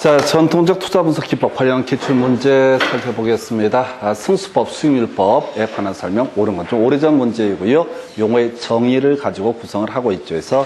자, 전통적 투자 분석 기법 관련 기출 문제 살펴보겠습니다. 승수법, 수익률법에 관한 설명, 옳은 건 좀 오래전 문제이고요. 용어의 정의를 가지고 구성을 하고 있죠. 그래서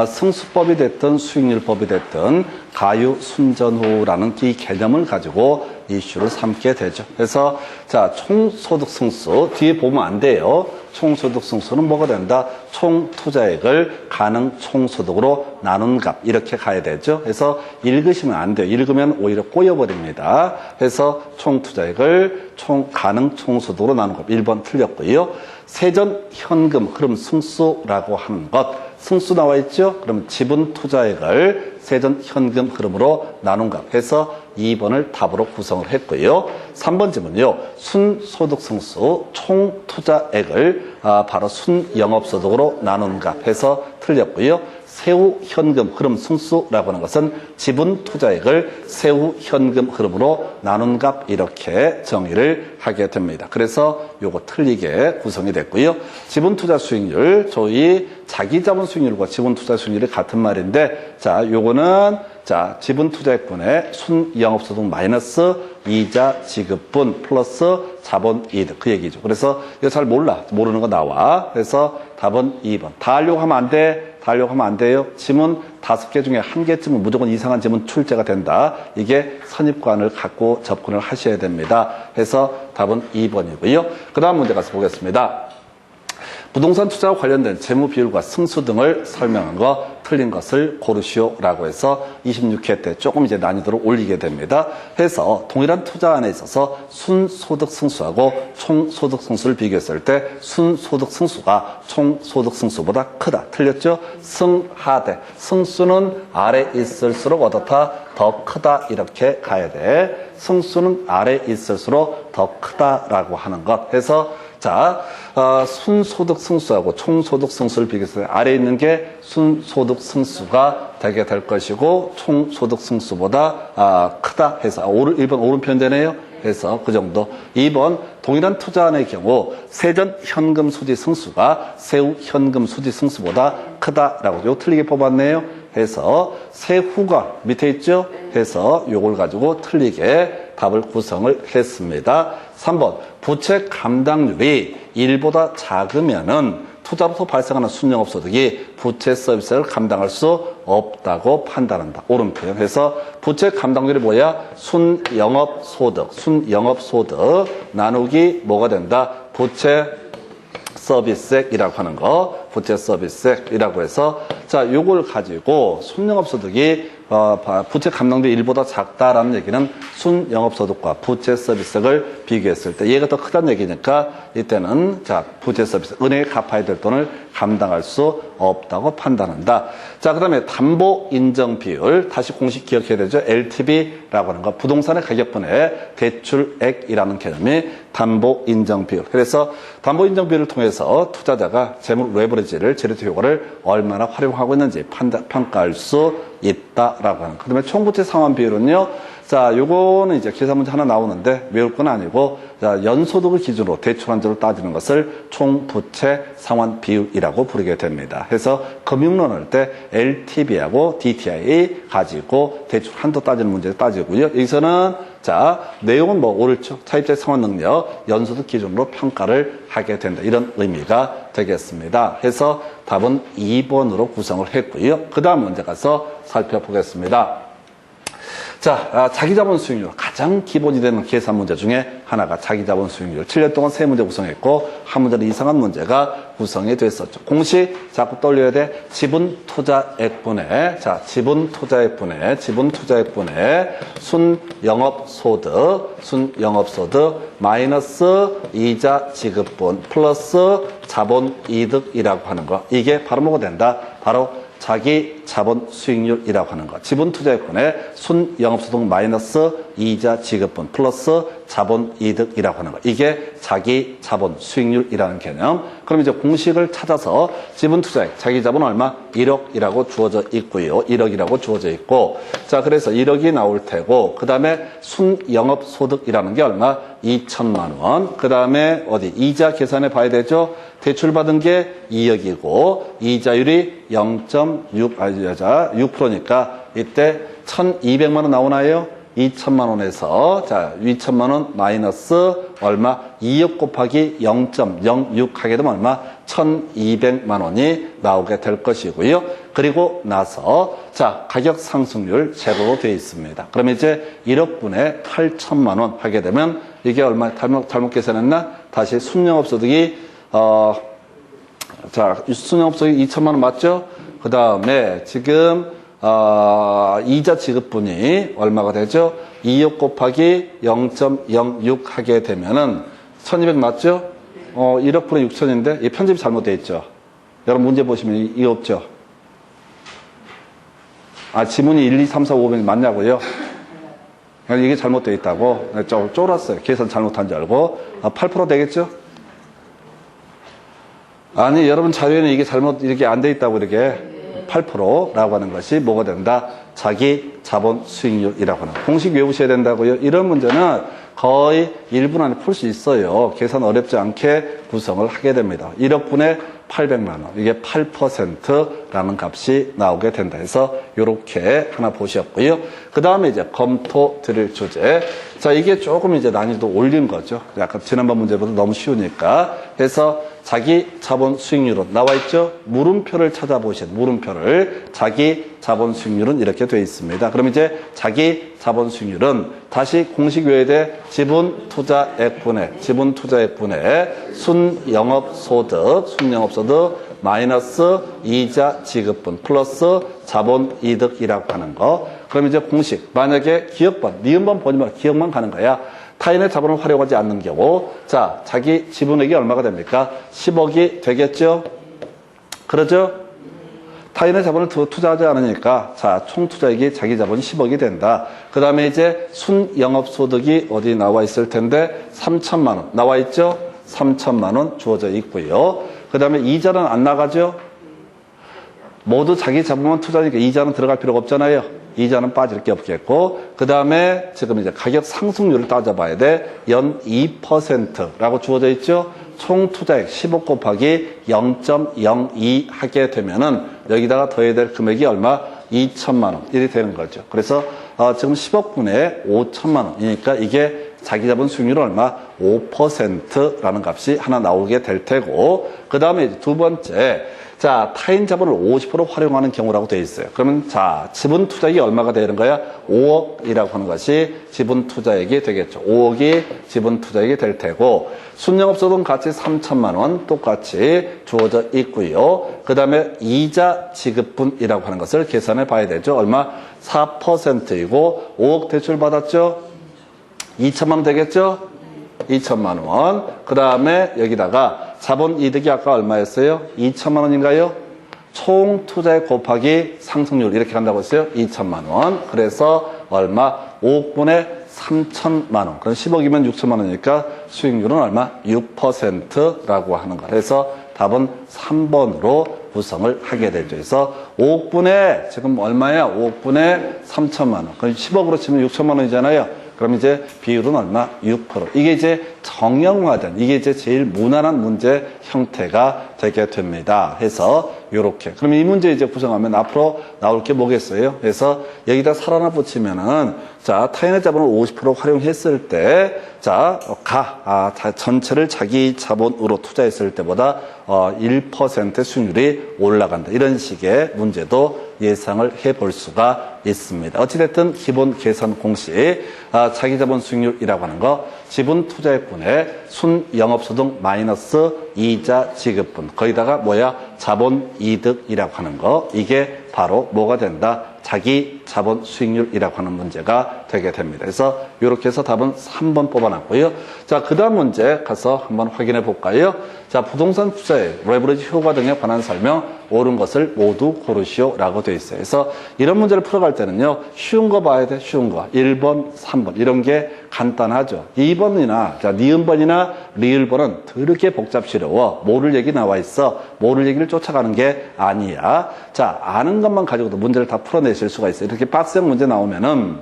승수법이 됐든 수익률법이 됐든 가유, 순전후라는 이 개념을 가지고 이슈를 삼게 되죠. 그래서 자, 총소득 승수 뒤에 보면 안 돼요. 총소득 승수는 뭐가 된다? 총 투자액을 가능 총소득으로 나눈 값 이렇게 가야 되죠. 그래서 읽으시면 안 돼요. 읽으면 오히려 꼬여버립니다. 그래서 총 투자액을 가능 총소득으로 나눈 값 1번 틀렸고요. 세전 현금 흐름 승수라고 하는 것 승수 나와 있죠? 그러면 지분 투자액을 세전 현금 흐름으로 나눈 값 해서 2번을 답으로 구성을 했고요. 3번 질문요. 순소득 승수 총 투자액을 바로 순영업소득으로 나눈 값 해서 틀렸고요. 세후 현금 흐름 승수라고 하는 것은 지분 투자액을 세후 현금 흐름으로 나눈 값 이렇게 정의를 하게 됩니다. 그래서 요거 틀리게 구성이 됐고요. 지분 투자 수익률, 저희 자기 자본 수익률과 지분 투자 수익률이 같은 말인데, 자, 요거는 자, 지분 투자액분의 순영업소득 마이너스 이자 지급분 플러스 자본 이득 그 얘기죠. 그래서 이거 잘 모르는 거 나와. 그래서 답은 2번. 다 하려고 하면 안 돼. 다 하려고 하면 안 돼요. 지문 5개 중에 1개쯤은 무조건 이상한 지문 출제가 된다. 이게 선입관을 갖고 접근을 하셔야 됩니다. 해서 답은 2번이고요. 그 다음 문제 가서 보겠습니다. 부동산 투자와 관련된 재무 비율과 승수 등을 설명한 거 틀린 것을 고르시오라고 해서 26회 때 조금 이제 난이도를 올리게 됩니다. 해서 동일한 투자 안에 있어서 순소득 승수하고 총소득 승수를 비교했을 때 순소득 승수가 총소득 승수보다 크다. 틀렸죠? 승하대. 승수는 아래 있을수록 어떻다? 더 크다. 이렇게 가야 돼. 승수는 아래 있을수록 더 크다라고 하는 것. 해서 자, 순소득 승수하고 총소득 승수를 비교했을 때 아래에 있는 게 순소득 승수가 되게 될 것이고 총소득 승수보다 크다 해서 1번 오른편 되네요. 해서 그 정도. 2번 동일한 투자안의 경우 세전 현금 수지 승수가 세후 현금 수지 승수보다 크다라고 요 틀리게 뽑았네요. 해서 세후가 밑에 있죠. 해서 요걸 가지고 틀리게 답을 구성을 했습니다. 3번 부채 감당률이 1보다 작으면은 투자로서 발생하는 순영업소득이 부채 서비스를 감당할 수 없다고 판단한다. 오른편. 해서 부채 감당률이 뭐야? 순영업소득 나누기 뭐가 된다? 부채 서비스액이라고 하는 거, 부채 서비스액이라고 해서 자, 요걸 가지고 순영업소득이 부채 감당률이 1보다 작다라는 얘기는 순영업소득과 부채 서비스액을 비교했을 때 얘가 더 크다는 얘기니까 이때는 자, 부채 서비스, 은행에 갚아야 될 돈을 감당할 수 없다고 판단한다. 자, 그 다음에 담보 인정 비율, 다시 공식 기억해야 되죠. LTV라고 하는 거, 부동산의 가격분의 대출액이라는 개념이 담보 인정 비율. 그래서 담보 인정 비율을 통해서 투자자가 재물 레버리지를 제리트 효과를 얼마나 활용하고 있는지 평가할 수 있다라고 하는. 그다음에 총부채 상환 비율은요. 자, 요거는 이제 계산 문제 하나 나오는데 외울 건 아니고, 자, 연소득을 기준으로 대출 한도를 따지는 것을 총부채 상환 비율이라고 부르게 됩니다. 그래서 금융론 할 때 LTV하고 DTI 가지고 대출 한도 따지는 문제 따지고요. 여기서는 자, 내용은 뭐 옳죠. 차입자 상환 능력, 연소득 기준으로 평가를 하게 된다. 이런 의미가 되겠습니다. 해서 답은 2번으로 구성을 했고요. 그 다음 문제 가서 살펴보겠습니다. 자, 자기자본 수익률. 가장 기본이 되는 계산 문제 중에 하나가 자기자본 수익률. 7년 동안 3문제 구성했고, 한 문제는 이상한 문제가 구성이 됐었죠. 공식 자꾸 떠올려야 돼. 지분 투자액분의, 자, 지분 투자액분의 순영업소득 마이너스 이자 지급분 플러스 자본 이득이라고 하는 거. 이게 바로 뭐가 된다? 바로 자기 자본 수익률이라고 하는 것. 지분 투자액분의 순영업소득 마이너스 이자 지급분 플러스 자본 이득이라고 하는 것. 이게 자기 자본 수익률이라는 개념. 그럼 이제 공식을 찾아서 지분 투자액, 자기 자본 얼마? 1억이라고 주어져 있고요. 1억이라고 주어져 있고. 자, 그래서 1억이 나올 테고, 그 다음에 순영업소득이라는 게 얼마? 2천만 원. 그 다음에 어디? 이자 계산해 봐야 되죠? 대출받은 게 2억이고, 이자율이 0.6%니까 이때 1200만 원 나오나요? 2천만 원에서 자 2천만 원 마이너스 얼마? 2억 곱하기 0.06 하게 되면 얼마? 1200만 원이 나오게 될 것이고요. 그리고 나서 자 가격 상승률 제로로 되어 있습니다. 그러면 이제 1억분에 8천만 원 하게 되면 이게 얼마? 잘못 계산했나? 다시 순영업소득이 자 순영업소득이 2천만 원 맞죠? 그 다음에 지금 이자 지급분이 얼마가 되죠? 2억 곱하기 0.06 하게 되면은 1200 맞죠? 1억 분의 6천인데 이 편집이 잘못되어 있죠. 여러분 문제 보시면 이게 없죠? 지문이 1, 2, 3, 4, 500 맞냐고요? 이게 잘못되어 있다고 좀 쫄았어요. 계산 잘못한 줄 알고 8% 되겠죠? 아니 여러분 자료에는 이게 잘못 이렇게 안 돼 있다고 이렇게 8%라고 하는 것이 뭐가 된다? 자기 자본 수익률이라고 하는 공식 외우셔야 된다고요. 이런 문제는 거의 1분 안에 풀 수 있어요. 계산 어렵지 않게 구성을 하게 됩니다. 1억 분에 800만 원. 이게 8%라는 값이 나오게 된다 해서 이렇게 하나 보셨고요. 그 다음에 이제 검토 드릴 주제. 자, 이게 조금 이제 난이도 올린 거죠. 약간 지난번 문제보다 너무 쉬우니까. 그래서 자기 자본 수익률은 나와 있죠? 물음표를 찾아보신 물음표를 자기 자본 수익률은 이렇게 되어 있습니다. 그럼 이제 자기 자본 수익률은 다시 공식 외에 대 지분 투자액분의 순영업소득 마이너스 이자 지급분 플러스 자본이득이라고 하는 거. 그럼 이제 공식 만약에 기억번, 니은번 보지만 기억만 가는 거야. 타인의 자본을 활용하지 않는 경우 자 자기 지분액이 얼마가 됩니까? 10억이 되겠죠? 그러죠? 타인의 자본을 투자하지 않으니까 자 총 투자액이 자기 자본이 10억이 된다. 그 다음에 이제 순영업소득이 어디 나와 있을 텐데 3천만 원 나와 있죠? 3천만 원 주어져 있고요. 그 다음에 이자는 안 나가죠? 모두 자기 자본만 투자하니까 이자는 들어갈 필요가 없잖아요. 이자는 빠질 게 없겠고, 그 다음에 지금 이제 가격 상승률을 따져봐야 돼. 연 2%라고 주어져 있죠? 총 투자액 15 곱하기 0.02 하게 되면은 여기다가 더해야 될 금액이 얼마? 2천만 원. 이렇게 되는 거죠. 그래서 지금 10억 분에 5천만 원이니까 이게 자기 자본 수익률은 얼마? 5%라는 값이 하나 나오게 될 테고, 그 다음에 두 번째, 자, 타인 자본을 50% 활용하는 경우라고 되어 있어요. 그러면 자, 지분 투자액이 얼마가 되는 거야? 5억이라고 하는 것이 지분 투자액이 되겠죠. 5억이 지분 투자액이 될 테고, 순영업소득은 같이 3천만 원 똑같이 주어져 있고요. 그 다음에 이자 지급분이라고 하는 것을 계산해 봐야 되죠. 얼마? 4%이고 5억 대출 받았죠? 2천만 원 되겠죠? 2천만 원. 그 다음에 여기다가 자본 이득이 아까 얼마였어요? 2천만 원인가요? 총 투자액 곱하기 상승률 이렇게 간다고 했어요? 2천만 원. 그래서 얼마? 5억분에 3천만 원. 그럼 10억이면 6천만 원이니까 수익률은 얼마? 6%라고 하는 거. 그래서 답은 3번으로 구성을 하게 되죠. 그래서 5억분에 지금 얼마야? 5억분에 3천만 원. 그럼 10억으로 치면 6천만 원이잖아요. 그럼 이제 비율은 얼마? 6%. 이게 이제 정형화된, 이게 이제 제일 무난한 문제 형태가 되게 됩니다. 해서 요렇게. 그럼 이 문제 이제 구성하면 앞으로 나올 게 뭐겠어요? 그래서 여기다 살 하나 붙이면은 자, 타인의 자본을 50% 활용했을 때 자, 전체를 자기 자본으로 투자했을 때보다 1% 수익률이 올라간다. 이런 식의 문제도 예상을 해볼 수가 있습니다. 어찌됐든 기본 계산 공식, 자기 자본 수익률이라고 하는 거, 지분 투자액분의 순영업소득 마이너스 이자 지급분, 거기다가 뭐야? 자본이득이라고 하는 거, 이게 바로 뭐가 된다? 자기 자본 수익률이라고 하는 문제가 되게 됩니다. 그래서 이렇게 해서 답은 3번 뽑아놨고요. 자, 그 다음 문제 가서 한번 확인해 볼까요? 자, 부동산 투자의 레버리지 효과 등에 관한 설명, 옳은 것을 모두 고르시오라고 되어 있어요. 그래서 이런 문제를 풀어갈 때는요, 쉬운 거 봐야 돼, 쉬운 거. 1번, 3번 이런 게 간단하죠. 2번이나 자, 니은번이나 리을번은 더럽게 복잡스러워. 모를 얘기 나와 있어. 모를 얘기를 쫓아가는 게 아니야. 자, 아는 것만 가지고도 문제를 다 풀어내실 수가 있어요. 이렇게 박스형 문제 나오면은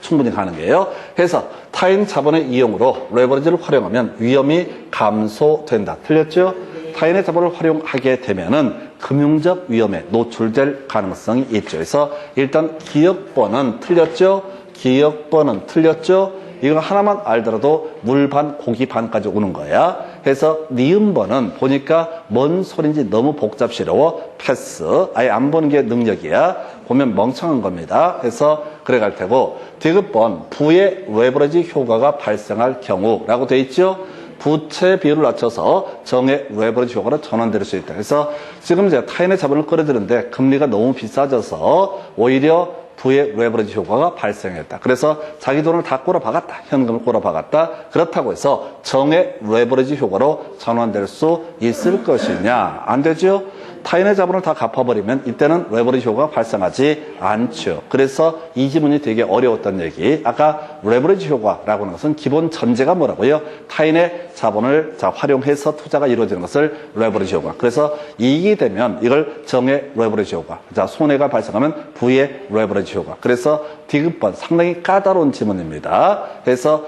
충분히 가능해요. 해서 타인 자본의 이용으로 레버리지를 활용하면 위험이 감소된다. 틀렸죠? 타인의 자본을 활용하게 되면은 금융적 위험에 노출될 가능성이 있죠. 그래서 일단 기억번은 틀렸죠? 기억번은 틀렸죠? 이거 하나만 알더라도 물 반, 고기 반까지 오는 거야. 해서 니은번은 보니까 뭔 소린지 너무 복잡스러워. 패스. 아예 안 보는 게 능력이야. 보면 멍청한 겁니다. 해서 그래 갈 테고. 디귿번, 부의 레버리지 효과가 발생할 경우라고 돼 있죠? 부채 비율을 낮춰서 정의 레버리지 효과로 전환될 수 있다. 그래서 지금 이제 타인의 자본을 끌어들이는데 금리가 너무 비싸져서 오히려 부의 레버리지 효과가 발생했다. 그래서 자기 돈을 다 꼬라박았다. 현금을 꼬라박았다. 그렇다고 해서 정의 레버리지 효과로 전환될 수 있을 것이냐? 안 되죠? 타인의 자본을 다 갚아버리면 이때는 레버리지 효과가 발생하지 않죠. 그래서 이 지문이 되게 어려웠던 얘기. 아까 레버리지 효과라고 하는 것은 기본 전제가 뭐라고요? 타인의 자본을 활용해서 투자가 이루어지는 것을 레버리지 효과. 그래서 이익이 되면 이걸 정의 레버리지 효과. 손해가 발생하면 부의 레버리지 효과. 그래서 디귿번 상당히 까다로운 지문입니다. 그래서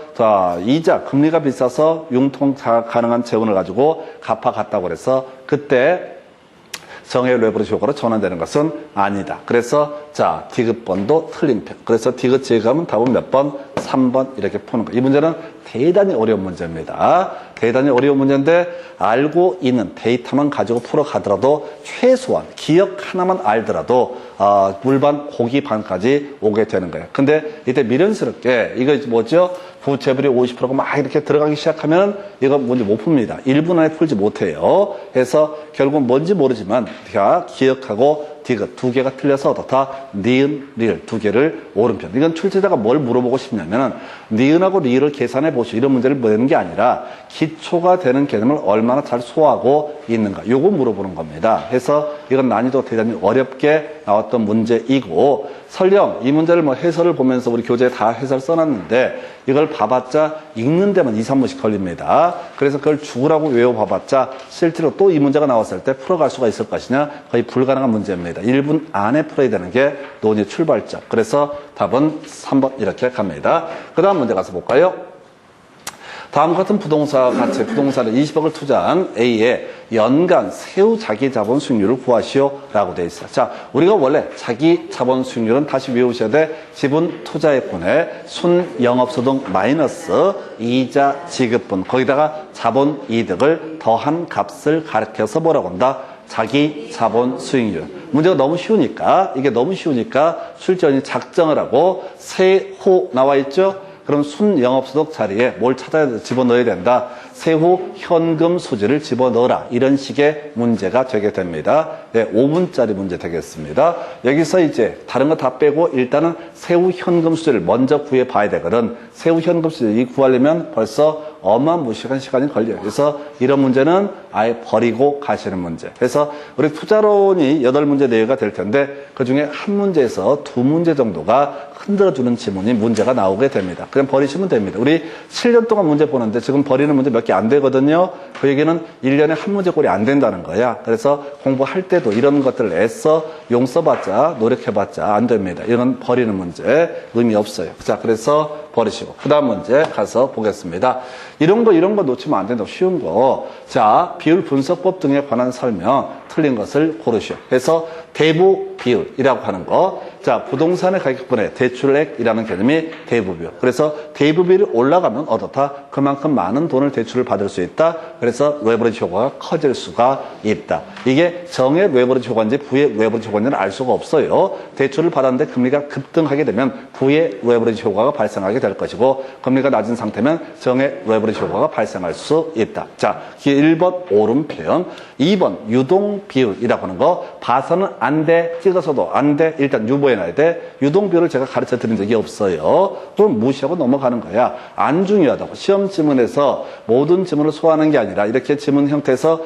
이자 금리가 비싸서 융통 가능한 재원을 가지고 갚아갔다고 그래서 그때 정의 레버리지 효과로 전환되는 것은 아니다. 그래서 디귿번도 틀린 편. 그래서 디귿 제곱하면 답은 몇 번? 3번 이렇게 푸는 거. 이 문제는 대단히 어려운 문제입니다. 대단히 어려운 문제인데 알고 있는 데이터만 가지고 풀어가더라도 최소한 기억 하나만 알더라도 물반 고기 반까지 오게 되는 거예요. 근데 이때 미련스럽게 이거 뭐죠? 부채비율이 50%가 막 이렇게 들어가기 시작하면 이거 문제 못 풉니다. 1분 안에 풀지 못해요. 그래서 결국 뭔지 모르지만 기억하고 디귿 두 개가 틀려서 어떻다? 니은, 리을 두 개를 오른편. 이건 출제자가 뭘 물어보고 싶냐면은 니은하고 리을을 계산해 보시오. 이런 문제를 내는 게 아니라 기초가 되는 개념을 얼마나 잘 소화하고 있는가. 요거 물어보는 겁니다. 그래서 이건 난이도 대단히 어렵게 나왔던 문제이고 설령 이 문제를 해설을 보면서 우리 교재에 다 해설 써놨는데 이걸 봐봤자 읽는 데만 2, 3분씩 걸립니다. 그래서 그걸 죽으라고 외워봐봤자 실제로 또 이 문제가 나왔을 때 풀어갈 수가 있을 것이냐 거의 불가능한 문제입니다. 1분 안에 풀어야 되는 게 논의 출발점. 그래서 답은 3번 이렇게 갑니다. 그 다음 문제 가서 볼까요? 다음 같은 부동산 가치, 부동산에 20억을 투자한 A의 연간 세후 자기 자본 수익률을 구하시오 라고 되어 있어요. 자, 우리가 원래 자기 자본 수익률은 다시 외우셔야 돼. 지분 투자액분의 순 영업소득 마이너스 이자 지급분 거기다가 자본 이득을 더한 값을 가리켜서 뭐라고 한다? 자기 자본 수익률. 문제가 너무 쉬우니까 이게 너무 쉬우니까 출제원이 작정을 하고 세후 나와 있죠? 그럼 순 영업소득 자리에 뭘 집어넣어야 된다. 세후 현금 수지를 집어넣어라. 이런 식의 문제가 되게 됩니다. 네, 5분짜리 문제 되겠습니다. 여기서 이제 다른 거 다 빼고 일단은 세후 현금 수지를 먼저 구해 봐야 되거든. 세후 현금 수지 구하려면 벌써 어마무시한 시간이 걸려요. 그래서 이런 문제는 아예 버리고 가시는 문제. 그래서 우리 투자론이 8문제 내외가 될 텐데 그중에 한 문제에서 2문제 정도가 흔들어주는 지문이 문제가 나오게 됩니다. 그냥 버리시면 됩니다. 우리 7년 동안 문제 보는데 지금 버리는 문제 몇 개 안 되거든요. 그 얘기는 1년에 한 문제꼴이 안 된다는 거야. 그래서 공부할 때도 이런 것들을 애써 용 써봤자 노력해봤자 안 됩니다. 이건 버리는 문제 의미 없어요. 자, 그래서 버리시고 그 다음 문제 가서 보겠습니다. 이런 거 놓치면 안 된다고 쉬운 거. 자, 비율 분석법 등에 관한 설명 틀린 것을 고르시오. 그래서 대부 비율이라고 하는 거. 자, 부동산의 가격분의 대출액이라는 개념이 대부 비율. 그래서 대부 비율이 올라가면 어떻다? 그만큼 많은 돈을 대출을 받을 수 있다. 그래서 레버리지 효과가 커질 수가 있다. 이게 정의 레버리지 효과인지 부의 레버리지 효과인지는 알 수가 없어요. 대출을 받았는데 금리가 급등하게 되면 부의 레버리지 효과가 발생하게 될 것이고 금리가 낮은 상태면 정의 레버리지 효과가 발생할 수 있다. 자, 1번 옳은 표현. 2번 유동 비율이라고 하는 거. 봐서는 안 돼. 찍어서도 안 돼. 일단 유보해놔야 돼. 유동 비율을 제가 가르쳐 드린 적이 없어요. 그럼 무시하고 넘어가는 거야. 안 중요하다고. 시험 지문에서 모든 지문을 소화하는 게 아니라 이렇게 지문 형태에서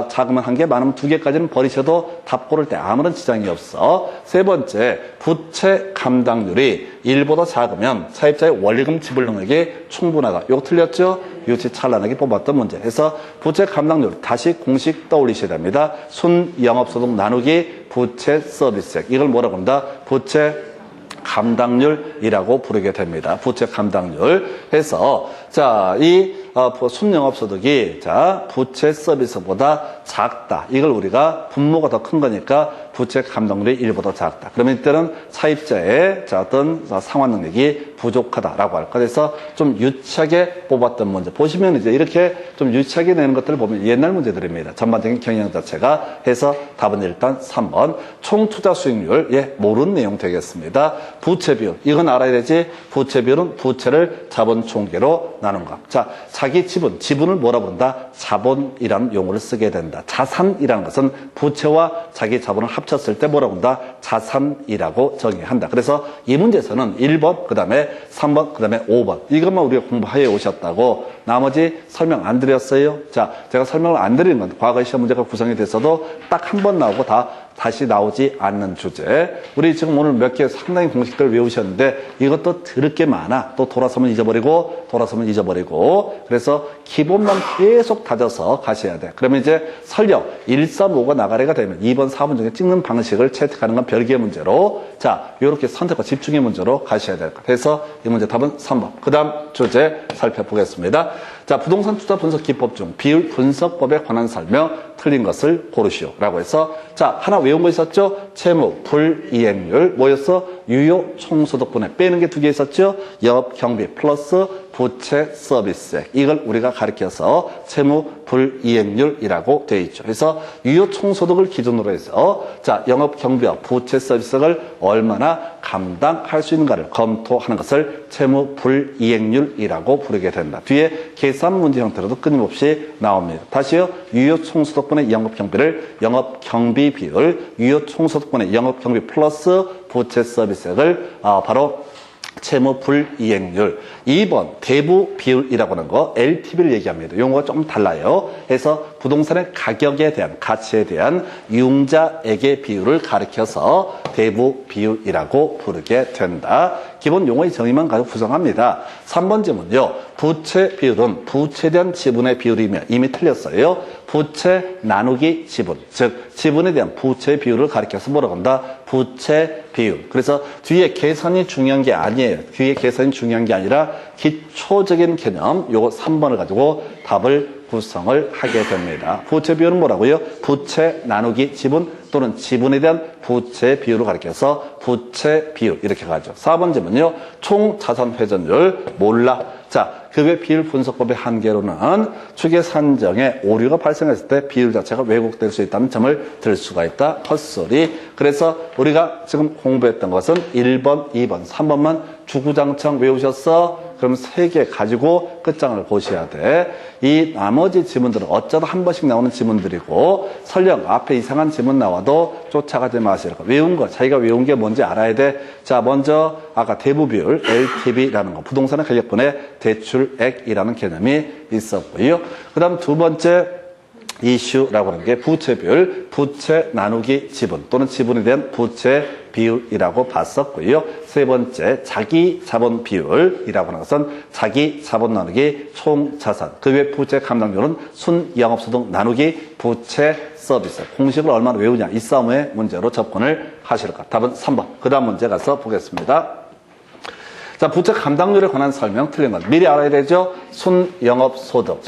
작으면 1개, 많으면 2개까지는 버리셔도 답 고를 때 아무런 지장이 없어. 세 번째, 부채 감당률이 1보다 작으면 차입자의 원리금 지불 능력이 충분하다. 이거 틀렸죠? 유치 찬란하게 뽑았던 문제. 그래서 부채 감당률 다시 공식 떠올리셔야 됩니다. 순 영업소득 나누기 부채 서비스액. 이걸 뭐라고 한다? 부채 감당률이라고 부르게 됩니다. 부채 감당률 해서 자, 이 순영업소득이 자, 부채 서비스보다 작다. 이걸 우리가 분모가 더 큰 거니까 부채 감당률이 1보다 작다. 그러면 이때는 차입자의 자, 어떤 상환 능력이 부족하다라고 할 거. 그래서 좀 유치하게 뽑았던 문제. 보시면 이제 이렇게 좀 유치하게 내는 것들을 보면 옛날 문제들입니다. 전반적인 경영 자체가 해서 답은 일단 3번. 총 투자 수익률, 예, 모르는 내용 되겠습니다. 부채 비율. 이건 알아야 되지. 부채 비율은 부채를 자본 총계로 나눈 것. 자, 자기 지분을 뭐라 부른다? 자본이라는 용어를 쓰게 된다. 자산이라는 것은 부채와 자기 자본을 합쳤을 때 뭐라 부른다? 자산이라고 정의한다. 그래서 이 문제에서는 1번, 그 다음에 3번, 그 다음에 5번. 이것만 우리가 공부하여 오셨다고 나머지 설명 안 드렸어요. 자, 제가 설명을 안 드리는 건 과거 시험 문제가 구성이 됐어도 딱 한 번 나오고 다시 나오지 않는 주제. 우리 지금 오늘 몇 개 상당히 공식들을 외우셨는데 이것도 들을 게 많아. 또 돌아서면 잊어버리고 그래서 기본만 계속 다져서 가셔야 돼. 그러면 이제 설령 1, 3, 5가 나가래가 되면 2번, 4번 중에 찍는 방식을 채택하는 건 별개의 문제로 자, 이렇게 선택과 집중의 문제로 가셔야 될 것. 그래서 이 문제 답은 3번. 그 다음 주제 살펴보겠습니다. 자, 부동산 투자 분석 기법 중 비율 분석법에 관한 설명 틀린 것을 고르시오. 라고 해서 자, 하나 외운 거 있었죠? 채무, 불이행률, 뭐였어? 유효 총소득분해. 빼는 게 2개 있었죠? 영업 경비 플러스 부채 서비스액. 이걸 우리가 가리켜서 채무 불이행률이라고 되어 있죠. 그래서 유효 총소득을 기준으로 해서 자, 영업 경비와 부채 서비스액을 얼마나 감당할 수 있는가를 검토하는 것을 채무 불이행률이라고 부르게 된다. 뒤에 계산 문제 형태로도 끊임없이 나옵니다. 다시요. 유효 총소득분의 영업 경비를 영업 경비 비율, 유효 총소득분의 영업 경비 플러스 부채 서비스액을 바로 채무 불이행률. 2번 대부 비율이라고 하는 거 LTV를 얘기합니다. 용어가 좀 달라요. 해서 부동산의 가격에 대한 가치에 대한 융자액의 비율을 가리켜서 대부 비율이라고 부르게 된다. 기본 용어의 정의만 가지고 구성합니다. 3번 질문요. 부채 비율은 부채에 대한 지분의 비율이며 이미 틀렸어요. 부채 나누기 지분, 즉 지분에 대한 부채 비율을 가리켜서 뭐라고 한다? 부채 비율. 그래서 뒤에 계산이 중요한 게 아니에요. 뒤에 계산이 중요한 게 아니라 기초적인 개념, 요거 3번을 가지고 답을 구성을 하게 됩니다. 부채 비율은 뭐라고요? 부채 나누기 지분 또는 지분에 대한 부채 비율을 가리켜서 부채 비율 이렇게 가죠. 4번 질문요. 총 자산 회전율 몰라. 자, 그외 비율 분석법의 한계로는 추계 산정에 오류가 발생했을 때 비율 자체가 왜곡될 수 있다는 점을 들 수가 있다. 헛소리. 그래서 우리가 지금 공부했던 것은 1번, 2번, 3번만 주구장창 외우셨어? 그럼 3개 가지고 끝장을 보셔야 돼. 이 나머지 지문들은 어쩌다 한 번씩 나오는 지문들이고 설령 앞에 이상한 지문 나와도 쫓아가지 마시라. 외운 거, 자기가 외운 게 뭔지 알아야 돼. 자, 먼저 아까 대부 비율, LTV라는 거, 부동산의 가격분의 대출액이라는 개념이 있었고요. 그 다음 두 번째 이슈라고 하는 게 부채 비율, 부채 나누기 지분 또는 지분에 대한 부채 비율이라고 봤었고요. 세 번째 자기 자본 비율이라고 하는 것은 자기 자본 나누기 총 자산. 그 외 부채 감당률은 순 영업소득 나누기 부채 서비스. 공식을 얼마나 외우냐. 이 싸움의 문제로 접근을 하실까. 답은 3번. 그 다음 문제 가서 보겠습니다. 자, 부채 감당률에 관한 설명 틀린 건 미리 알아야 되죠. 순영업소득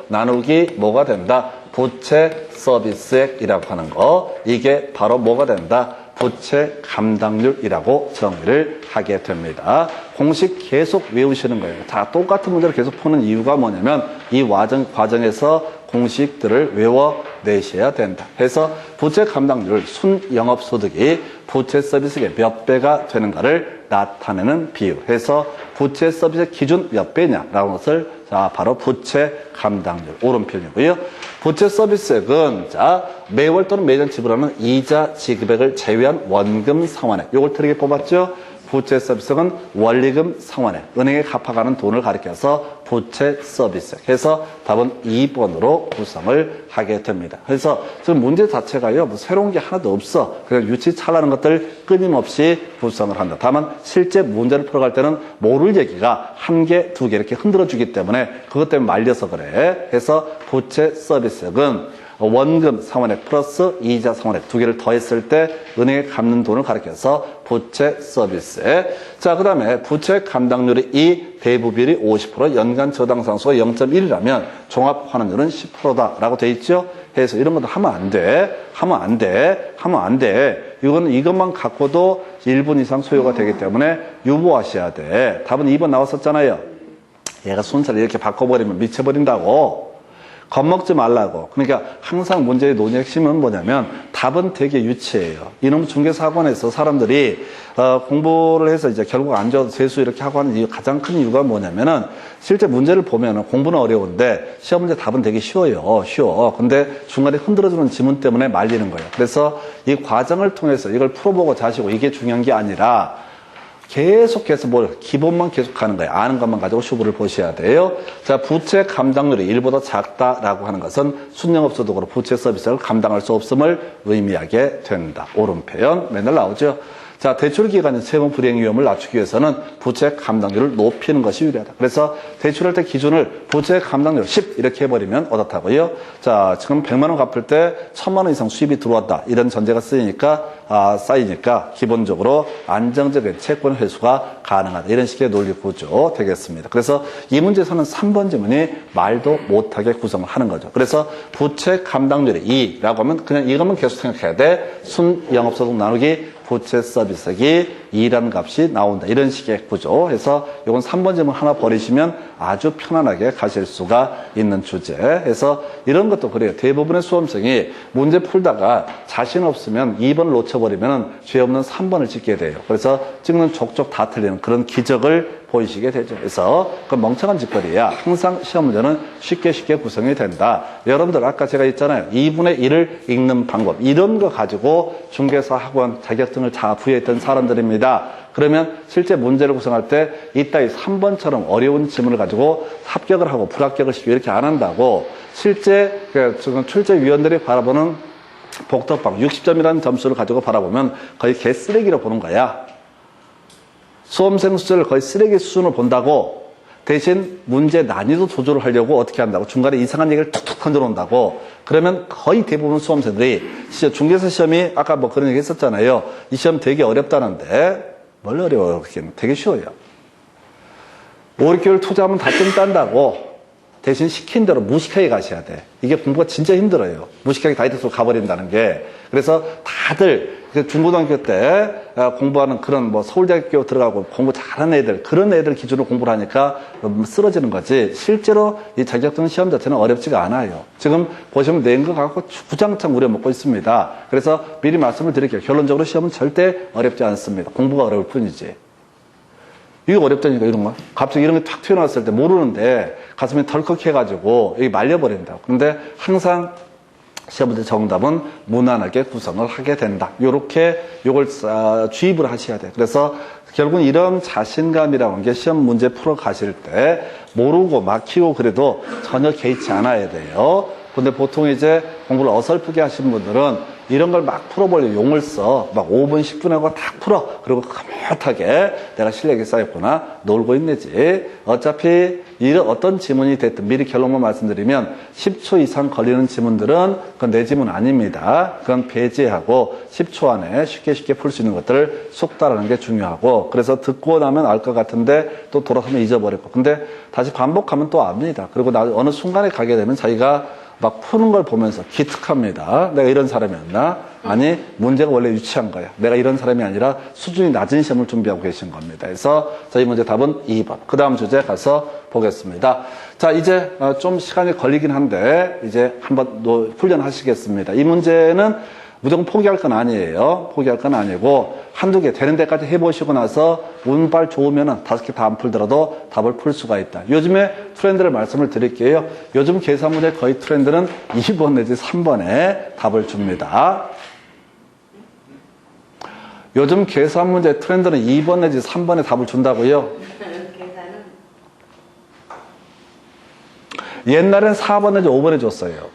나누기 뭐가 된다? 부채 서비스액이라고 하는 거. 이게 바로 뭐가 된다? 부채 감당률이라고 정의를 하게 됩니다. 공식 계속 외우시는 거예요. 자, 똑같은 문제를 계속 푸는 이유가 뭐냐면 이 과정에서 공식들을 외워내셔야 된다. 해서 부채 감당률, 순영업소득이 부채 서비스의 몇 배가 되는가를 나타내는 비율. 해서 부채 서비스의 기준 몇 배냐라는 것을 자, 바로 부채 감당률. 옳은 표현이고요. 부채 서비스액은 자, 매월 또는 매년 지불하는 이자 지급액을 제외한 원금 상환액. 요걸 틀리게 뽑았죠? 부채 서비스액은 원리금 상환액. 은행에 갚아가는 돈을 가리켜서 부채 서비스액. 해서 답은 2번으로 구성을 하게 됩니다. 그래서 지금 문제 자체가요, 뭐 새로운 게 하나도 없어. 그냥 유치찰나는 것들 끊임없이 구성을 한다. 다만 실제 문제를 풀어갈 때는 모를 얘기가 한 개, 두 개 이렇게 흔들어 주기 때문에 그것 때문에 말려서 그래. 해서 부채 서비스액은 원금 상환액 플러스 이자 상환액 두 개를 더했을 때 은행에 갚는 돈을 가리켜서 부채 서비스액. 자, 그 다음에 부채 감당률이 2, 대부비율이 50%, 연간 저당상수가 0.1이라면 종합 환원율은 10%다라고 돼 있죠. 해서 이런 것도 하면 안 돼. 하면 안 돼. 이것만 갖고도 1분 이상 소요가 되기 때문에 유보하셔야 돼. 답은 2번 나왔었잖아요. 얘가 순서를 이렇게 바꿔버리면 미쳐버린다고. 겁먹지 말라고. 그러니까 항상 문제의 논의 핵심은 뭐냐면 답은 되게 유치해요. 이놈 중개사학원에서 사람들이 공부를 해서 이제 결국 안 좋아서 재수 이렇게 하고 하는 이유, 가장 큰 이유가 뭐냐면은 실제 문제를 보면은 공부는 어려운데 시험 문제 답은 되게 쉬워. 근데 중간에 흔들어주는 지문 때문에 말리는 거예요. 그래서 이 과정을 통해서 이걸 풀어보고 자시고 이게 중요한 게 아니라 계속해서 기본만 계속 하는 거예요. 아는 것만 가지고 슈브를 보셔야 돼요. 자, 부채 감당률이 1보다 작다라고 하는 것은 순영업소득으로 부채 서비스를 감당할 수 없음을 의미하게 된다. 옳은 표현 맨날 나오죠. 자, 대출 기간의 세무 불이행 위험을 낮추기 위해서는 부채 감당률을 높이는 것이 유리하다. 그래서 대출할 때 기준을 부채 감당률 10 이렇게 해버리면 어떻다고요? 자, 지금 100만 원 갚을 때 1000만 원 이상 수입이 들어왔다. 이런 전제가 쌓이니까 기본적으로 안정적인 채권 회수가 가능하다. 이런 식의 논리 구조 되겠습니다. 그래서 이 문제에서는 3번 지문이 말도 못하게 구성을 하는 거죠. 그래서 부채 감당률이 2라고 하면 그냥 이것만 계속 생각해야 돼. 순영업소득 나누기 부채 서비스액이 2라는 값이 나온다. 이런 식의 구조 해서 이건 3번 질문 하나 버리시면 아주 편안하게 가실 수가 있는 주제해서 이런 것도 그래요. 대부분의 수험생이 문제 풀다가 자신 없으면 2번을 놓쳐버리면 죄 없는 3번을 찍게 돼요. 그래서 찍는 족족 다 틀리는 그런 기적을 보이시게 되죠. 그래서 그 멍청한 짓거리야. 항상 시험 문제는 쉽게 구성이 된다. 여러분들 아까 제가 했잖아요. 2분의 1을 읽는 방법. 이런 거 가지고 중개사 학원 자격증을 다 부여했던 사람들입니다. 그러면 실제 문제를 구성할 때 이따위 3번처럼 어려운 지문을 가지고 합격을 하고 불합격을 시키고 이렇게 안 한다고 실제 출제위원들이 바라보는 복덕방 60점이라는 점수를 가지고 바라보면 거의 개쓰레기로 보는 거야. 수험생 수준을 거의 쓰레기 수준으로 본다고. 대신 문제 난이도 조절을 하려고 어떻게 한다고 중간에 이상한 얘기를 툭툭 던져놓는다고. 그러면 거의 대부분 수험생들이 중개사 시험이 아까 뭐 그런 얘기 했었잖아요. 이 시험 되게 어렵다는데 뭘 어려워요? 되게 쉬워요. 5, 6개월 투자하면 다 좀 딴다고. 대신 시킨 대로 무식하게 가셔야 돼. 이게 공부가 진짜 힘들어요. 무식하게 다이어트로 가버린다는 게. 그래서 다들 중고등학교 때 공부하는 그런 서울대학교 들어가고 공부 잘하는 애들, 그런 애들 기준으로 공부를 하니까 쓰러지는 거지. 실제로 이 자격증 시험 자체는 어렵지가 않아요. 지금 보시면 낸 거 갖고 주장창 우려먹고 있습니다. 그래서 미리 말씀을 드릴게요. 결론적으로 시험은 절대 어렵지 않습니다. 공부가 어려울 뿐이지. 이거 어렵다니까, 이런 거. 갑자기 이런 게 탁 튀어나왔을 때 모르는데 가슴이 덜컥 해가지고 여기 말려버린다고. 근데 항상 시험 문제 정답은 무난하게 구성을 하게 된다. 요렇게 요걸 주입을 하셔야 돼요. 그래서 결국은 이런 자신감이라는 게 시험 문제 풀어 가실 때 모르고 막히고 그래도 전혀 개의치 않아야 돼요. 근데 보통 이제 공부를 어설프게 하신 분들은 이런 걸 막 풀어보려고 용을 써. 막 5분, 10분 하고 딱 풀어. 그리고 컴퓨터하게 내가 실력이 쌓였구나. 놀고 있네지. 어차피 이런 어떤 지문이 됐든 미리 결론만 말씀드리면 10초 이상 걸리는 지문들은 그건 내 지문 아닙니다. 그건 배제하고 10초 안에 쉽게 풀 수 있는 것들을 숙달하는 게 중요하고 그래서 듣고 나면 알 것 같은데 또 돌아서면 잊어버리고 근데 다시 반복하면 또 압니다. 그리고 어느 순간에 가게 되면 자기가 막 푸는 걸 보면서 기특합니다. 내가 이런 사람이었나? 아니, 문제가 원래 유치한 거야. 내가 이런 사람이 아니라 수준이 낮은 시험을 준비하고 계신 겁니다. 그래서 저희 문제 답은 2번. 그 다음 주제 가서 보겠습니다. 자, 이제 좀 시간이 걸리긴 한데 이제 한번 훈련하시겠습니다. 이 문제는 무조건 포기할 건 아니에요. 포기할 건 아니고 한두 개 되는 데까지 해보시고 나서 운빨 좋으면 5개 다 안 풀더라도 답을 풀 수가 있다. 요즘에 트렌드를 말씀을 드릴게요. 요즘 계산 문제 거의 트렌드는 2번 내지 3번에 답을 줍니다. 요즘 계산 문제 트렌드는 2번 내지 3번에 답을 준다고요? 옛날엔 4번 내지 5번에 줬어요.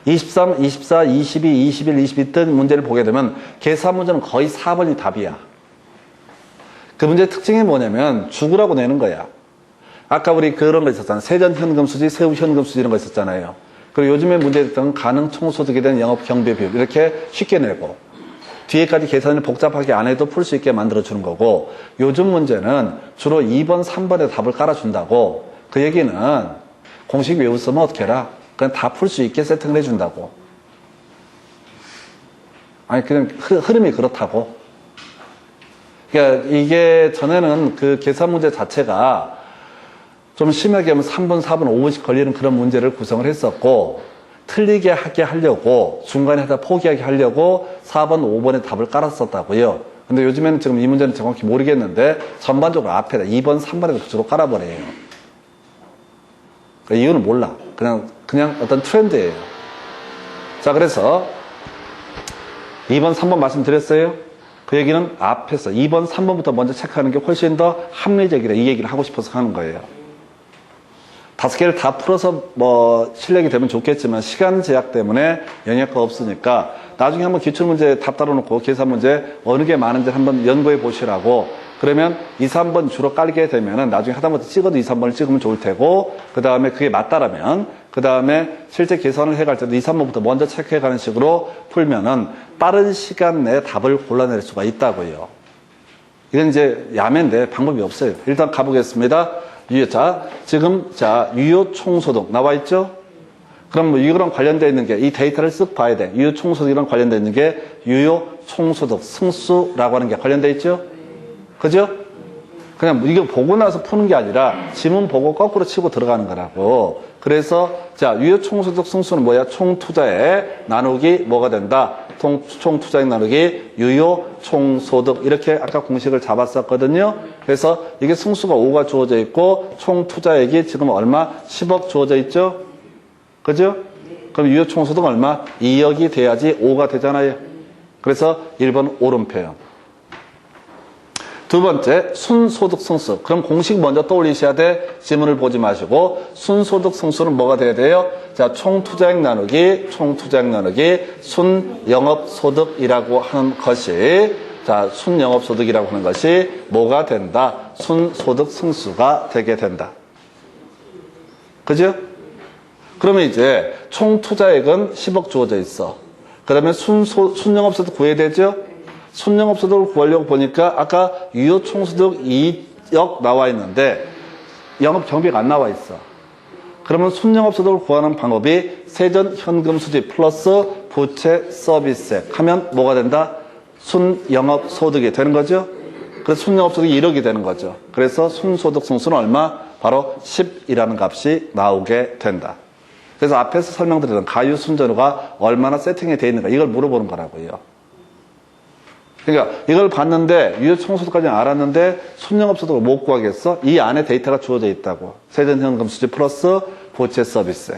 23, 24, 22, 21, 22 등 문제를 보게 되면 계산 문제는 거의 4번이 답이야. 그 문제의 특징이 뭐냐면 죽으라고 내는 거야. 아까 우리 그런 거 있었잖아요. 세전 현금 수지, 세후 현금 수지 이런 거 있었잖아요. 그리고 요즘에 문제됐던 가능 총소득에 대한 영업 경비 비율 이렇게 쉽게 내고 뒤에까지 계산을 복잡하게 안 해도 풀 수 있게 만들어주는 거고 요즘 문제는 주로 2번, 3번에 답을 깔아준다고 그 얘기는 공식 외웠으면 어떻게 해라? 그냥 다 풀 수 있게 세팅을 해준다고. 아니 그냥 흐름이 그렇다고. 그러니까 이게 전에는 그 계산 문제 자체가 좀 심하게 하면 3분, 4분, 5분씩 걸리는 그런 문제를 구성을 했었고 틀리게 하게 하려고 중간에 하다 포기하게 하려고 4번, 5번에 답을 깔았었다고요. 근데 요즘에는 지금 이 문제는 정확히 모르겠는데 전반적으로 앞에다 2번, 3번에도 주로 깔아버려요. 그 이유는 몰라. 그냥 어떤 트렌드예요. 자, 그래서 2번, 3번 말씀드렸어요. 그 얘기는 앞에서 2번, 3번부터 먼저 체크하는 게 훨씬 더 합리적이라 이 얘기를 하고 싶어서 하는 거예요. 5개를 다 풀어서 실력이 되면 좋겠지만 시간 제약 때문에 영역가 없으니까 나중에 한번 기출문제 답 따라놓고 계산문제 어느 게 많은지 한번 연구해 보시라고 그러면 2, 3번 주로 깔게 되면은 나중에 하다못해 찍어도 2, 3번을 찍으면 좋을 테고 그 다음에 그게 맞다라면 그 다음에 실제 계산을 해갈 때도 2, 3번부터 먼저 체크해 가는 식으로 풀면은 빠른 시간 내에 답을 골라낼 수가 있다고요. 이건 이제 야매인데 방법이 없어요. 일단 가보겠습니다. 지금 유효 총소득 나와 있죠? 그럼 뭐 이거랑 관련되어 있는 게 이 데이터를 쓱 봐야 돼. 유효 총소득이랑 관련되어 있는 게 유효 총소득 승수라고 하는 게 관련되어 있죠? 그죠? 그냥 이거 보고 나서 푸는 게 아니라 지문 보고 거꾸로 치고 들어가는 거라고. 그래서 유효 총소득 승수는 뭐야? 총투자액 나누기 뭐가 된다? 총투자액 나누기 유효 총소득 이렇게 아까 공식을 잡았었거든요. 그래서 이게 승수가 5가 주어져 있고 총투자액이 지금 얼마? 10억 주어져 있죠? 그죠? 그럼 유효 총소득 얼마? 2억이 돼야지 5가 되잖아요. 그래서 1번 옳은 표현. 두 번째, 순소득 승수. 그럼 공식 먼저 떠올리셔야 돼. 지문을 보지 마시고 순소득 승수는 뭐가 돼야 돼요? 총투자액 나누기 순영업소득이라고 하는 것이 순영업소득이라고 하는 것이 뭐가 된다? 순소득 승수가 되게 된다. 그죠? 그러면 이제 총투자액은 10억 주어져 있어. 그러면 순영업소득 구해야 되죠? 순영업소득을 구하려고 보니까 아까 유효총소득 2억 나와 있는데 영업경비가 안 나와 있어. 그러면 순영업소득을 구하는 방법이 세전현금수지 플러스 부채 서비스액 하면 뭐가 된다? 순영업소득이 되는 거죠. 그래서 순영업소득이 1억이 되는 거죠. 그래서 순소득 승수는 얼마? 바로 10이라는 값이 나오게 된다. 그래서 앞에서 설명드렸던 가유순전후가 얼마나 세팅이 되어 있는가 이걸 물어보는 거라고요. 그러니까 이걸 봤는데 유효총소득까지는 알았는데 순영업소득을 못 구하겠어? 이 안에 데이터가 주어져 있다고. 세전현금수지 플러스 부채 서비스.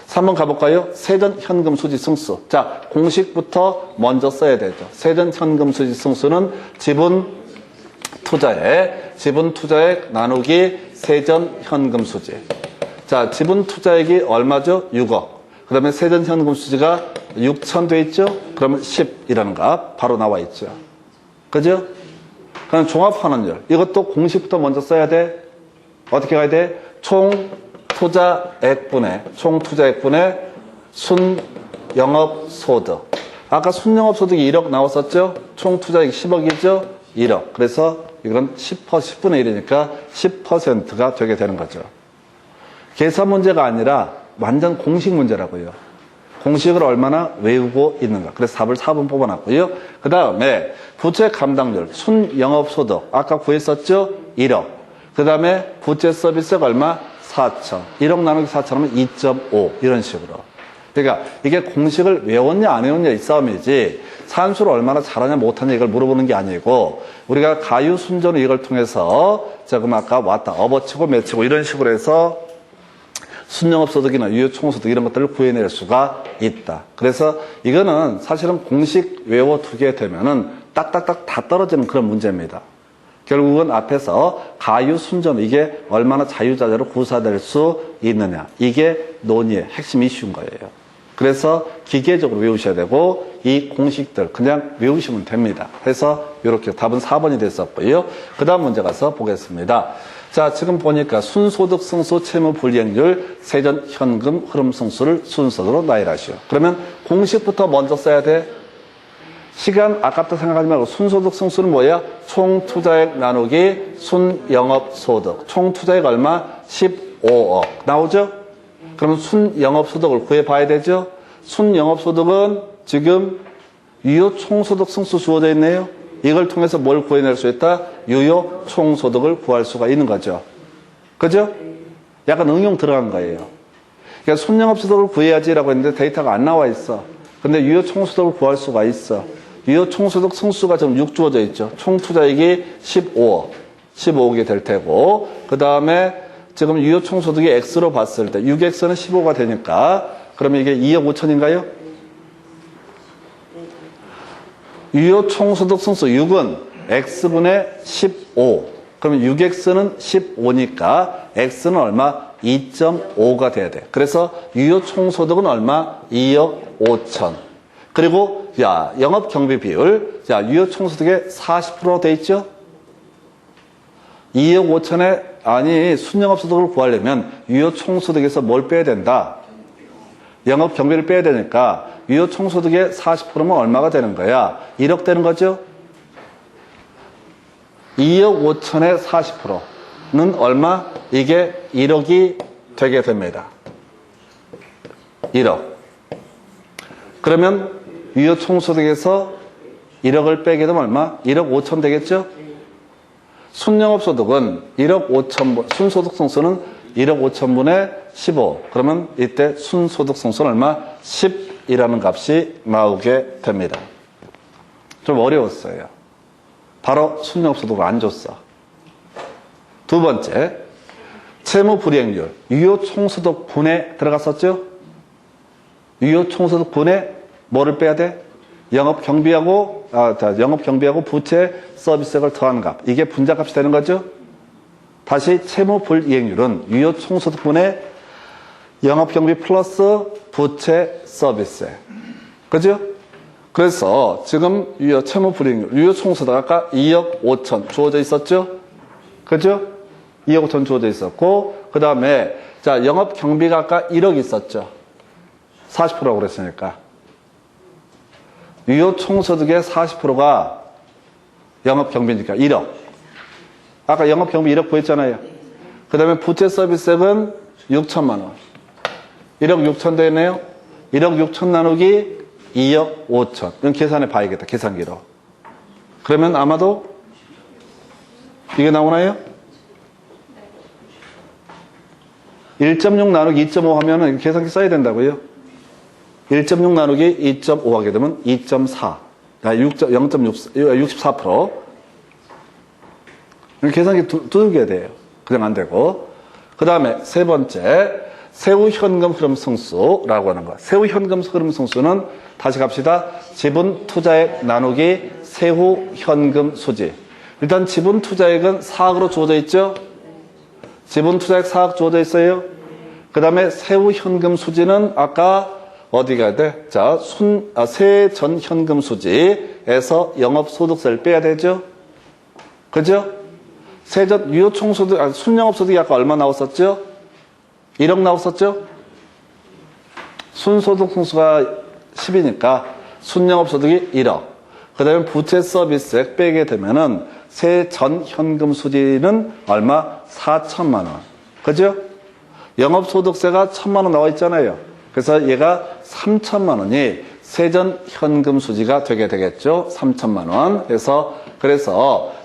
3번 가볼까요? 세전현금수지 승수. 공식부터 먼저 써야 되죠. 세전현금수지 승수는 지분투자액 나누기 세전현금수지. 지분투자액이 얼마죠? 6억. 그 다음에 세전현금수지가 6천 돼 있죠? 그러면 10이라는 값 바로 나와 있죠. 그죠? 그럼 종합환원율. 이것도 공식부터 먼저 써야 돼. 어떻게 가야 돼? 총투자액분의 순영업소득. 아까 순영업소득이 1억 나왔었죠? 총투자액 10억이죠? 1억. 그래서 이건 10분의 1이니까 10%가 되게 되는 거죠. 계산 문제가 아니라 완전 공식 문제라고요. 공식을 얼마나 외우고 있는가. 그래서 답을 4번 뽑아놨고요. 그 다음에 부채 감당률, 순영업소득. 아까 구했었죠? 1억. 그 다음에 부채 서비스가 얼마? 4천. 1억 나누기 4천 하면 2.5. 이런 식으로. 그러니까 이게 공식을 외웠냐 안 외웠냐 이 싸움이지 산수를 얼마나 잘하냐 못하냐 이걸 물어보는 게 아니고 우리가 가유순전후 이걸 통해서 조금 아까 왔다 업어치고 매치고 이런 식으로 해서 순영업소득이나 유효총소득 이런 것들을 구해낼 수가 있다. 그래서 이거는 사실은 공식 외워두게 되면은 딱딱딱 다 떨어지는 그런 문제입니다. 결국은 앞에서 가유순전 이게 얼마나 자유자재로 구사될 수 있느냐. 이게 논의의 핵심 이슈인 거예요. 그래서 기계적으로 외우셔야 되고 이 공식들 그냥 외우시면 됩니다. 그래서 이렇게 답은 4번이 됐었고요. 그 다음 문제 가서 보겠습니다. 자, 지금 보니까 순소득 승수 채무 불이행률 세전 현금 흐름 승수를 순서대로 나열하시오. 그러면 공식부터 먼저 써야 돼. 시간 아깝다 생각하지 말고 순소득 승수는 뭐야? 총 투자액 나누기 순영업소득. 총 투자액 얼마? 15억. 나오죠? 그러면 순영업소득을 구해봐야 되죠? 순영업소득은 지금 유효 총소득 승수 주어져 있네요. 이걸 통해서 뭘 구해낼 수 있다? 유효 총소득을 구할 수가 있는 거죠. 그죠? 약간 응용 들어간 거예요. 그러니까 순영업소득을 구해야지라고 했는데 데이터가 안 나와 있어. 근데 유효 총소득을 구할 수가 있어. 유효 총소득 승수가 지금 6 주어져 있죠. 총 투자액이 15억. 15억이 될 테고. 그 다음에 지금 유효 총소득이 X로 봤을 때 6X는 15가 되니까 그러면 이게 2억 5천인가요? 유효 총소득 승수 6은 X분의 15. 그러면 6X는 15니까 X는 얼마? 2.5가 돼야 돼. 그래서 유효 총소득은 얼마? 2억 5천. 그리고 야 영업 경비 비율 자 유효 총소득의 40% 돼 있죠? 2억 5천에 아니 순영업소득을 구하려면 유효 총소득에서 뭘 빼야 된다? 영업 경비를 빼야 되니까 유효 총소득의 40%면 얼마가 되는 거야? 1억 되는 거죠? 2억 5천의 40%는 얼마? 이게 1억이 되게 됩니다. 1억. 그러면 유효 총소득에서 1억을 빼게 되면 얼마? 1억 5천 되겠죠? 순영업소득은 1억 5천분, 순소득 성수는 1억 5천분의 15. 그러면 이때 순소득 성수는 얼마? 10이라는 값이 나오게 됩니다. 좀 어려웠어요. 바로 순영업소득을 안 줬어. 두 번째, 채무불이행률, 유효 총소득 분에 들어갔었죠? 유효 총소득 분에 뭐를 빼야 돼? 영업 경비하고 부채 서비스액을 더한 값. 이게 분자값이 되는 거죠? 다시 채무 불이행률은 유효 총소득분의 영업 경비 플러스 부채 서비스액. 그죠? 그래서 지금 유효 채무 불이행률, 유효 총소득 아까 2억 5천 주어져 있었죠? 그죠? 2억 5천 주어져 있었고, 그 다음에 자 영업 경비가 아까 1억 있었죠? 40%라고 그랬으니까. 유효 총소득의 40%가 영업경비니까 1억. 아까 영업경비 1억 구했잖아요. 그 다음에 부채 서비스액은 6천만 원. 1억 6천 되네요. 1억 6천 나누기 2억 5천. 이건 계산해 봐야겠다. 계산기로. 그러면 아마도 이게 나오나요? 1.6 나누기 2.5 하면은 계산기 써야 된다고요. 1.6 나누기 2.5 하게 되면 2.4. 64%. 계산기 두들겨야 돼요. 그냥 안 되고. 그 다음에 세 번째, 세후 현금 흐름 승수라고 하는 거. 세후 현금 흐름 승수는 다시 갑시다. 지분 투자액 나누기 세후 현금 수지. 일단 지분 투자액은 4억으로 주어져 있죠? 지분 투자액 4억 주어져 있어요. 그 다음에 세후 현금 수지는 아까 어디 가야 돼? 자, 세전 현금 수지에서 영업소득세를 빼야 되죠? 그죠? 세전, 유효 총소득, 순영업소득이 아까 얼마 나왔었죠? 1억 나왔었죠? 순소득 승수가 10이니까 순영업소득이 1억. 그 다음에 부채 서비스액 빼게 되면은 세전 현금 수지는 얼마? 4천만 원. 그죠? 영업소득세가 1천만 원 나와 있잖아요. 그래서 얘가 3천만 원이 세전 현금 수지가 되게 되겠죠. 3천만 원. 그래서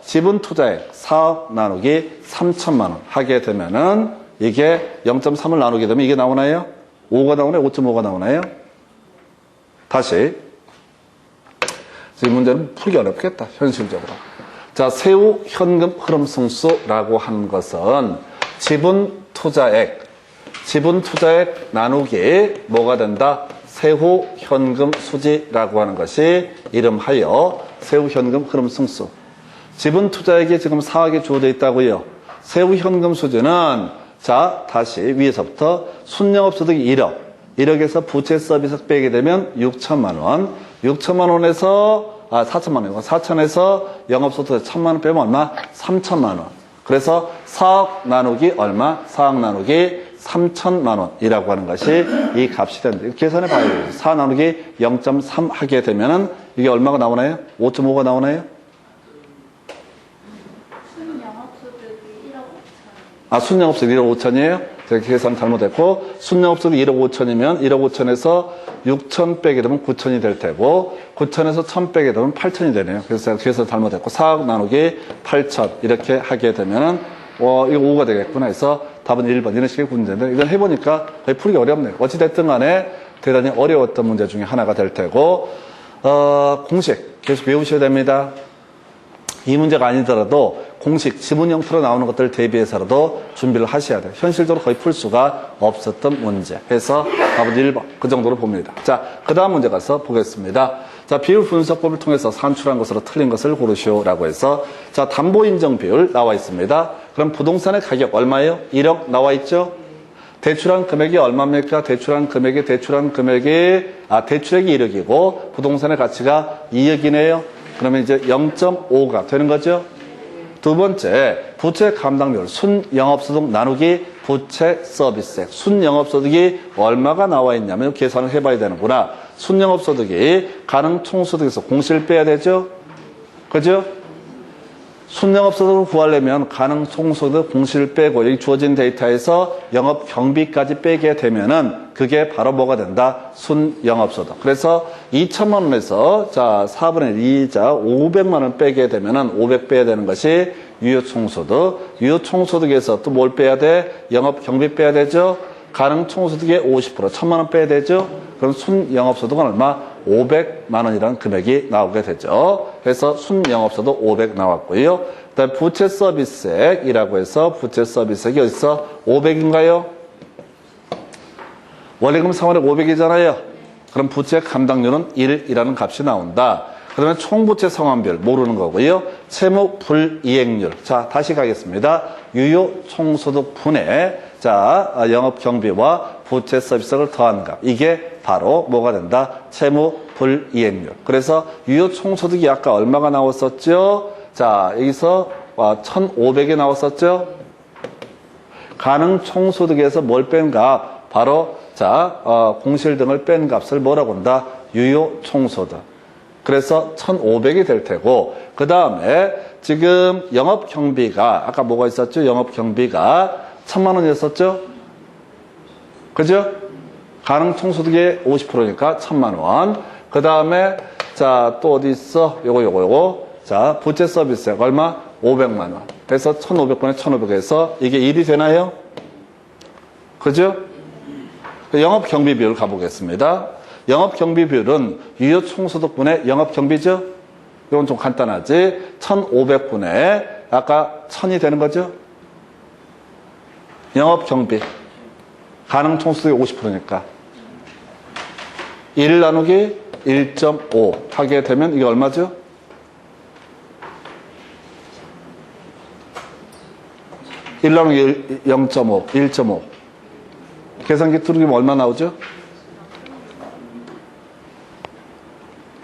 지분 투자액 4억 나누기 3천만 원 하게 되면은 이게 0.3을 나누게 되면 이게 나오나요? 5가 나오나요? 5.5가 나오나요? 다시. 이 문제는 풀기 어렵겠다. 현실적으로. 자, 세후 현금 흐름 승수라고 하는 것은 지분 투자액 나누기 뭐가 된다? 세후 현금 수지라고 하는 것이 이름하여 세후 현금 흐름 승수. 지분 투자액이 지금 4억이 주어져 있다고요. 세후 현금 수지는 자, 다시 위에서부터 순영업소득이 1억. 1억에서 부채 서비스 빼게 되면 6천만 원. 6천만 원에서 4천만 원. 4천에서 영업소득 1천만 원 빼면 얼마? 3천만 원. 그래서 4억 나누기 얼마? 4억 나누기 3천만 원이라고 하는 것이 이 값이 됩니다. 계산해 봐야 돼요. 4 나누기 0.3 하게 되면은 이게 얼마가 나오나요? 5.5가 나오나요? 순영업소득이 1억 5천. 순영업소득 1억 5천이에요? 제가 계산 잘못했고, 순영업소득 1억 5천이면 1억 5천에서 6천 빼게 되면 9천이 될 테고, 9천에서 1천 빼게 되면 8천이 되네요. 그래서 제가 계산 잘못했고, 4억 나누기 8천 이렇게 하게 되면은 이거 5가 되겠구나 해서 답은 1번 이런 식의 문제인데, 이걸 해보니까 거의 풀기 어렵네요. 어찌됐든 간에 대단히 어려웠던 문제 중에 하나가 될 테고, 공식 계속 외우셔야 됩니다. 이 문제가 아니더라도 공식, 지문 형태로 나오는 것들을 대비해서라도 준비를 하셔야 돼요. 현실적으로 거의 풀 수가 없었던 문제. 해서 답은 1번. 그 정도로 봅니다. 자, 그 다음 문제 가서 보겠습니다. 자, 비율 분석법을 통해서 산출한 것으로 틀린 것을 고르시오라고 해서, 자, 담보인정 비율 나와 있습니다. 그럼 부동산의 가격 얼마예요? 1억 나와 있죠? 대출한 금액이 얼마입니까? 대출한 금액이 대출액이 1억이고 부동산의 가치가 2억이네요. 그러면 이제 0.5가 되는 거죠. 두 번째, 부채 감당률 순영업소득 나누기 부채 서비스액. 순영업소득이 얼마가 나와 있냐면 계산을 해봐야 되는구나. 순영업소득이 가능 총소득에서 공시를 빼야 되죠. 그죠? 순영업소득을 구하려면 가능 총소득 공시를 빼고 여기 주어진 데이터에서 영업 경비까지 빼게 되면은 그게 바로 뭐가 된다? 순영업소득. 그래서 2천만 원에서 자 4분의 2자 500만 원 빼게 되면은 500 빼야 되는 것이 유효총소득. 유효총소득에서 또 뭘 빼야 돼? 영업 경비 빼야 되죠. 가능 총소득의 50% 1,000만 원 빼야 되죠. 그럼 순영업소득은 얼마? 500만 원이라는 금액이 나오게 되죠. 그래서 순영업소득 500 나왔고요. 그다음 부채 서비스액이라고 해서 부채 서비스액이 어디서 500인가요? 원래금 3월에 500이잖아요. 그럼 부채 감당률은 1이라는 값이 나온다. 그러면 총부채 상환비율 모르는 거고요. 채무 불이행률. 자, 다시 가겠습니다. 유효 총소득 분의 자, 영업 경비와 부채 서비스를 더한 값. 이게 바로 뭐가 된다? 채무 불이행률. 그래서 유효 총소득이 아까 얼마가 나왔었죠? 자, 여기서 1,500이 나왔었죠? 가능 총소득에서 뭘 뺀 값? 바로 자, 공실 등을 뺀 값을 뭐라고 한다? 유효 총소득. 그래서 1,500이 될 테고, 그 다음에 지금 영업 경비가 아까 뭐가 있었죠? 영업 경비가 1,000만 원이었었죠? 그죠? 가능 총소득의 50%니까 1,000만 원. 그 다음에 자, 또 어디 있어? 요거. 자, 부채 서비스액 얼마? 500만 원. 그래서 1,500분에 1,500에서 이게 1이 되나요? 그죠? 영업 경비 비율 가보겠습니다. 영업 경비 비율은 유효 총소득분의 영업 경비죠? 이건 좀 간단하지. 1,500분의 아까 1,000이 되는 거죠? 영업 경비. 가능 총소득이 50%니까. 1 나누기 1.5 하게 되면 이게 얼마죠? 일 나누기 0.5, 1.5. 계산기 뚫으면 얼마 나오죠?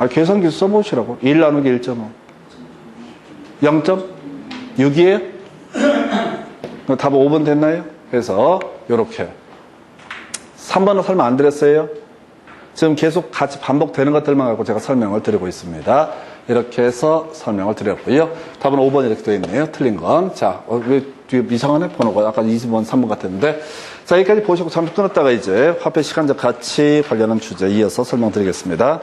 계산기 써보시라고. 1 나누기 1.5. 0.6이에요? 답은 5번 됐나요? 그래서 요렇게 3번은 설명 안 드렸어요. 지금 계속 같이 반복되는 것들만 갖고 제가 설명을 드리고 있습니다. 이렇게 해서 설명을 드렸고요. 답은 5번 이렇게 되어 있네요. 틀린 건. 자, 왜 뒤에 이상하네? 번호가 아까 20번, 3번 같았는데. 자, 여기까지 보시고 잠시 끊었다가 이제 화폐 시간적 가치 관련한 주제 이어서 설명드리겠습니다.